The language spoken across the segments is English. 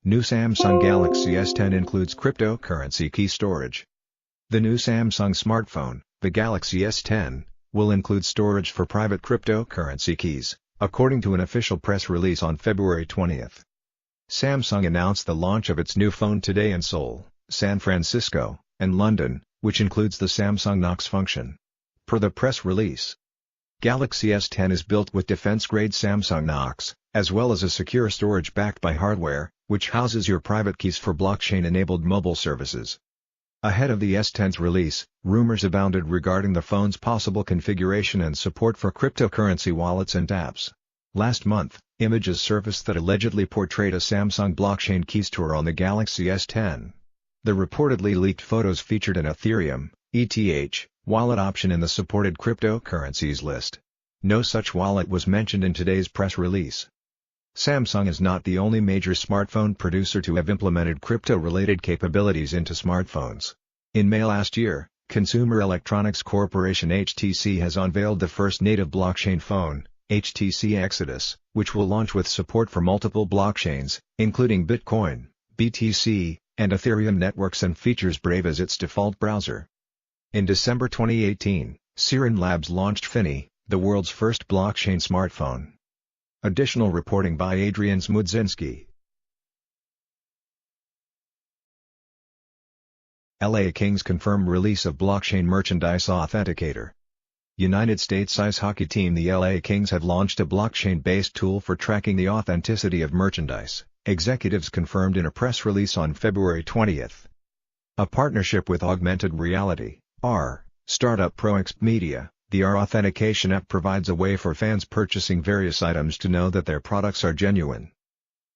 New Samsung Galaxy S10 includes cryptocurrency key storage. The new Samsung smartphone, the Galaxy S10, will include storage for private cryptocurrency keys, according to an official press release on February 20. Samsung announced the launch of its new phone today in Seoul, San Francisco, and London, which includes the Samsung Knox function. Per the press release, Galaxy S10 is built with defense-grade Samsung Knox, as well as a secure storage backed by hardware, which houses your private keys for blockchain-enabled mobile services. Ahead of the S10's release, rumors abounded regarding the phone's possible configuration and support for cryptocurrency wallets and apps. Last month, images surfaced that allegedly portrayed a Samsung blockchain key store on the Galaxy S10. The reportedly leaked photos featured an Ethereum, ETH, wallet option in the supported cryptocurrencies list. No such wallet was mentioned in today's press release. Samsung is not the only major smartphone producer to have implemented crypto-related capabilities into smartphones. In May last year, Consumer Electronics Corporation HTC has unveiled the first native blockchain phone, HTC Exodus, which will launch with support for multiple blockchains, including Bitcoin, BTC, and Ethereum networks, and features Brave as its default browser. In December 2018, Sirin Labs launched Fini, the world's first blockchain smartphone. Additional reporting by Adrian Smudzinski. LA Kings confirm release of blockchain merchandise authenticator. United States ice hockey team the LA Kings have launched a blockchain-based tool for tracking the authenticity of merchandise, executives confirmed in a press release on February 20. A partnership with augmented reality, AR, startup ProExp Media. The AR authentication app provides a way for fans purchasing various items to know that their products are genuine.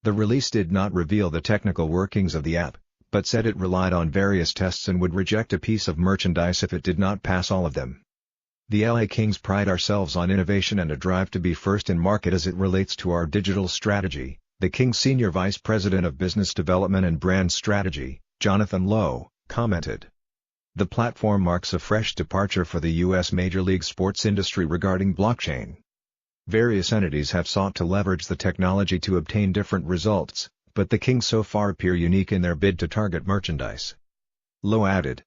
The release did not reveal the technical workings of the app, but said it relied on various tests and would reject a piece of merchandise if it did not pass all of them. The LA Kings pride ourselves on innovation and a drive to be first in market as it relates to our digital strategy, the Kings Senior Vice President of Business Development and Brand Strategy, Jonathan Lowe, commented. The platform marks a fresh departure for the U.S. Major League sports industry regarding blockchain. Various entities have sought to leverage the technology to obtain different results, but the Kings so far appear unique in their bid to target merchandise. Lowe added.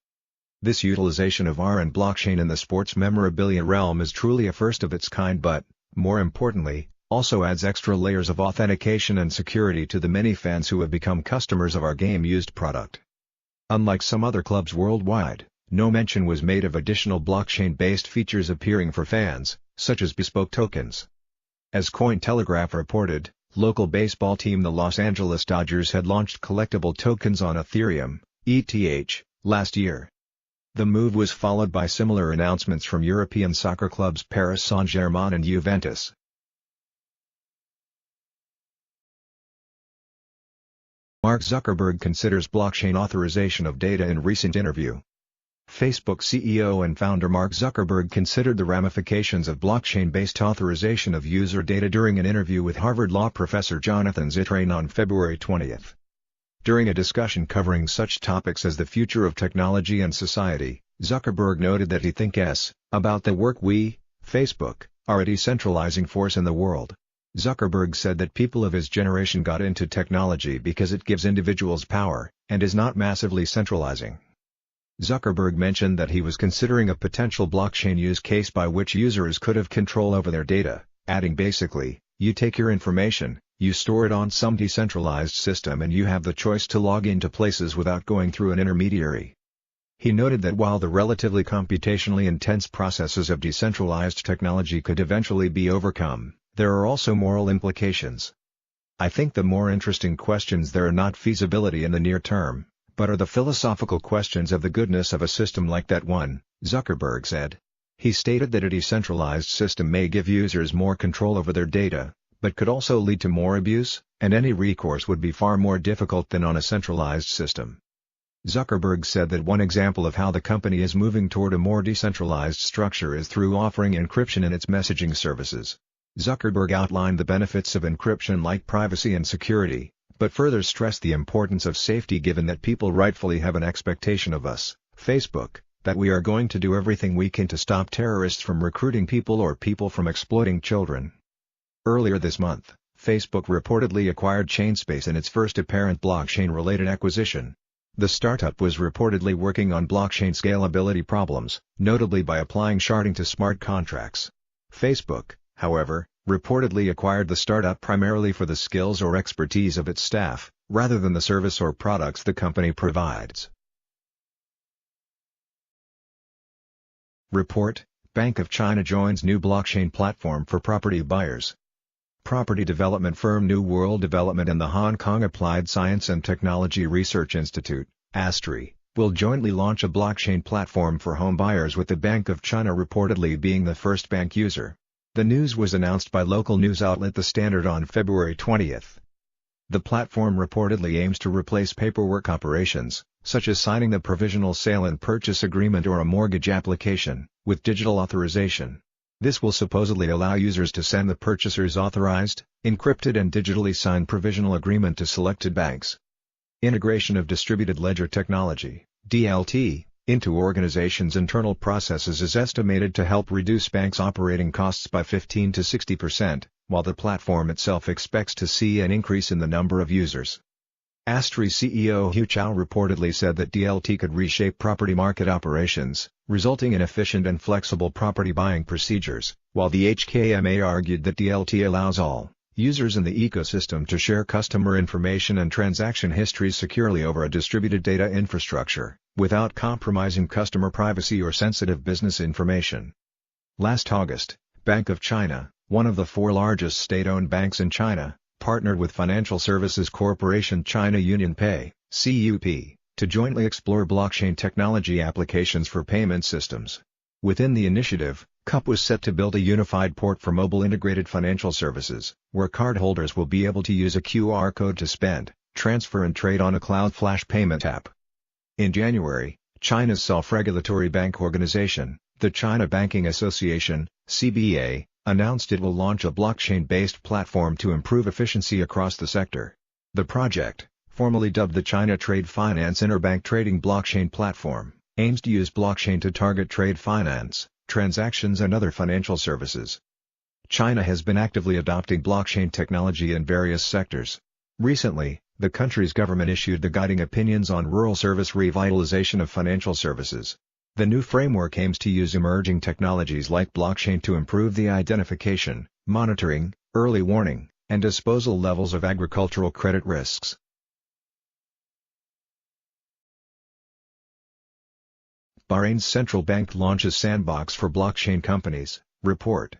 This utilization of AR and blockchain in the sports memorabilia realm is truly a first of its kind but, more importantly, also adds extra layers of authentication and security to the many fans who have become customers of our game-used product. Unlike some other clubs worldwide, no mention was made of additional blockchain-based features appearing for fans, such as bespoke tokens. As Cointelegraph reported, local baseball team the Los Angeles Dodgers had launched collectible tokens on Ethereum, ETH, last year. The move was followed by similar announcements from European soccer clubs Paris Saint-Germain and Juventus. Mark Zuckerberg considers blockchain authorization of data in recent interview. Facebook CEO and founder Mark Zuckerberg considered the ramifications of blockchain-based authorization of user data during an interview with Harvard Law professor Jonathan Zittrain on February 20. During a discussion covering such topics as the future of technology and society, Zuckerberg noted that he thinks about the work we, Facebook, are a decentralizing force in the world. Zuckerberg said that people of his generation got into technology because it gives individuals power, and is not massively centralizing. Zuckerberg mentioned that he was considering a potential blockchain use case by which users could have control over their data, adding basically, you take your information, you store it on some decentralized system and you have the choice to log into places without going through an intermediary. He noted that while the relatively computationally intense processes of decentralized technology could eventually be overcome, there are also moral implications. I think the more interesting questions there are not feasibility in the near term, but are the philosophical questions of the goodness of a system like that one, Zuckerberg said. He stated that a decentralized system may give users more control over their data, but could also lead to more abuse, and any recourse would be far more difficult than on a centralized system. Zuckerberg said that one example of how the company is moving toward a more decentralized structure is through offering encryption in its messaging services. Zuckerberg outlined the benefits of encryption like privacy and security, but further stressed the importance of safety given that people rightfully have an expectation of us, Facebook, that we are going to do everything we can to stop terrorists from recruiting people or people from exploiting children. Earlier this month, Facebook reportedly acquired Chainspace in its first apparent blockchain-related acquisition. The startup was reportedly working on blockchain scalability problems, notably by applying sharding to smart contracts. Facebook, however, reportedly acquired the startup primarily for the skills or expertise of its staff, rather than the service or products the company provides. Report: Bank of China joins new blockchain platform for property buyers. Property development firm New World Development and the Hong Kong Applied Science and Technology Research Institute, ASTRI, will jointly launch a blockchain platform for home buyers, with the Bank of China reportedly being the first bank user. The news was announced by local news outlet The Standard on February 20. The platform reportedly aims to replace paperwork operations, such as signing the provisional sale and purchase agreement or a mortgage application, with digital authorization. This will supposedly allow users to send the purchaser's authorized, encrypted and digitally signed provisional agreement to selected banks. Integration of distributed ledger technology, DLT, into organizations' internal processes is estimated to help reduce banks' operating costs by 15 to 60%, while the platform itself expects to see an increase in the number of users. ASTRI CEO Hu Chao reportedly said that DLT could reshape property market operations, resulting in efficient and flexible property buying procedures, while the HKMA argued that DLT allows all users in the ecosystem to share customer information and transaction histories securely over a distributed data infrastructure, without compromising customer privacy or sensitive business information. Last August, Bank of China, one of the 4 largest state-owned banks in China, partnered with financial services corporation China UnionPay (CUP) to jointly explore blockchain technology applications for payment systems. Within the initiative, CUP was set to build a unified port for mobile integrated financial services, where cardholders will be able to use a QR code to spend, transfer and trade on a cloud flash payment app. In January, China's self-regulatory bank organization, the China Banking Association (CBA), announced it will launch a blockchain-based platform to improve efficiency across the sector. The project, formally dubbed the China Trade Finance Interbank Trading Blockchain Platform, aims to use blockchain to target trade finance, transactions and other financial services. China has been actively adopting blockchain technology in various sectors. Recently, the country's government issued the Guiding Opinions on Rural Service Revitalization of Financial Services. The new framework aims to use emerging technologies like blockchain to improve the identification, monitoring, early warning, and disposal levels of agricultural credit risks. Bahrain's central bank launches sandbox for blockchain companies, report.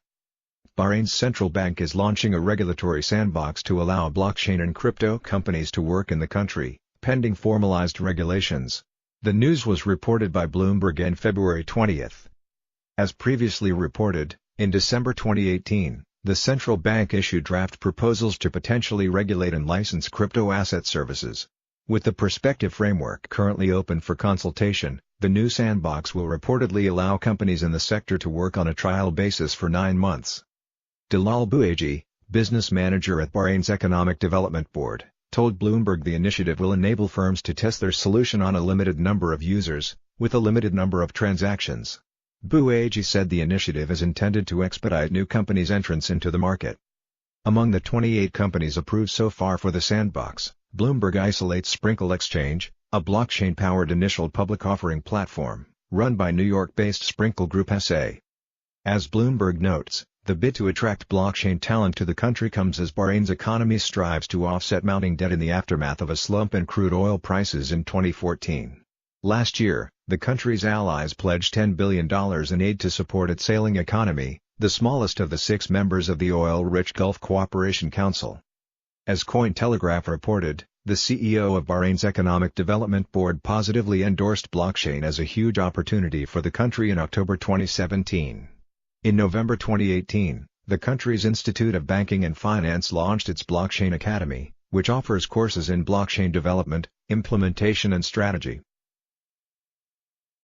Bahrain's central bank is launching a regulatory sandbox to allow blockchain and crypto companies to work in the country, pending formalized regulations. The news was reported by Bloomberg on February 20. As previously reported, in December 2018, the central bank issued draft proposals to potentially regulate and license crypto asset services. With the prospective framework currently open for consultation, the new sandbox will reportedly allow companies in the sector to work on a trial basis for 9 months. Dalal Bouaji, business manager at Bahrain's Economic Development Board, told Bloomberg the initiative will enable firms to test their solution on a limited number of users, with a limited number of transactions. Bouaji said the initiative is intended to expedite new companies' entrance into the market. Among the 28 companies approved so far for the sandbox, Bloomberg isolates Sprinkle Exchange, a blockchain-powered initial public offering platform, run by New York-based Sprinkle Group SA. As Bloomberg notes, the bid to attract blockchain talent to the country comes as Bahrain's economy strives to offset mounting debt in the aftermath of a slump in crude oil prices in 2014. Last year, the country's allies pledged $10 billion in aid to support its ailing economy, the smallest of the 6 members of the oil-rich Gulf Cooperation Council. As Cointelegraph reported, the CEO of Bahrain's Economic Development Board positively endorsed blockchain as a huge opportunity for the country in October 2017. In November 2018, the country's Institute of Banking and Finance launched its Blockchain Academy, which offers courses in blockchain development, implementation and strategy.